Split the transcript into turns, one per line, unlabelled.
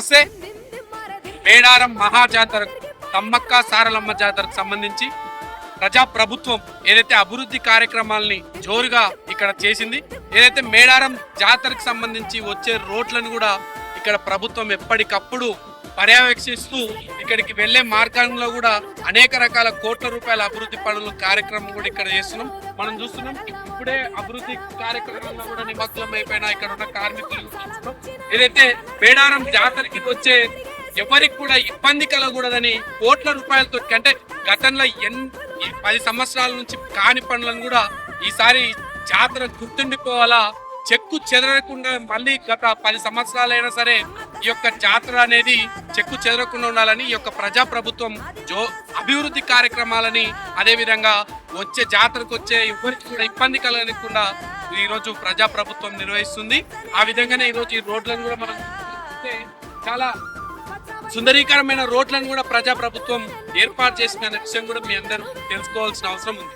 నమస్తే. మేడారం మహాజాతర తమ్మక్క సారలమ్మ జాతరకు సంబంధించి ప్రజా ప్రభుత్వం ఏదైతే అభివృద్ధి కార్యక్రమాలని జోరుగా ఇక్కడ చేసింది, ఏదైతే మేడారం జాతరకు సంబంధించి వచ్చే రోడ్లను కూడా ఇక్కడ ప్రభుత్వం ఎప్పటికప్పుడు పర్యవేక్షిస్తూ ఇక్కడికి వెళ్లే మార్గంలో కూడా అనేక రకాల కోట్ల రూపాయల అభివృద్ధి పనుల కార్యక్రమం కూడా ఇక్కడ చేస్తున్నాం. మనం చూస్తున్నాం ఇప్పుడే అభివృద్ధి కార్యక్రమంలో కూడా నిమగ్నం అయిపోయిన ఇక్కడ ఉన్న కార్మికులు. ఏదైతే మేడారం జాతరకి వచ్చే ఎవరికి కూడా ఇబ్బంది కలగకూడదని కోట్ల రూపాయలతో, అంటే గతంలో 10 సంవత్సరాల నుంచి కాని పనులను కూడా ఈసారి జాతర గుర్తుండిపోవాలా, చెక్కు చెదరకుండా మళ్ళీ గత 10 సంవత్సరాలైనా సరే ఈ యొక్క జాతర అనేది చెక్కు చెదరకుండా ఉండాలని ఈ యొక్క ప్రజాప్రభుత్వం అభివృద్ధి కార్యక్రమాలని, అదేవిధంగా వచ్చే జాతరకు వచ్చే ఎవరికి కూడా ఇబ్బంది కలగకుండా ఈరోజు ప్రజాప్రభుత్వం నిర్వహిస్తుంది. ఆ విధంగానే ఈరోజు ఈ రోడ్లను కూడా మనం చాలా సుందరీకరమైన రోడ్లను కూడా ప్రజాప్రభుత్వం ఏర్పాటు చేసిన విషయం కూడా మీ అందరూ తెలుసుకోవాల్సిన అవసరం ఉంది.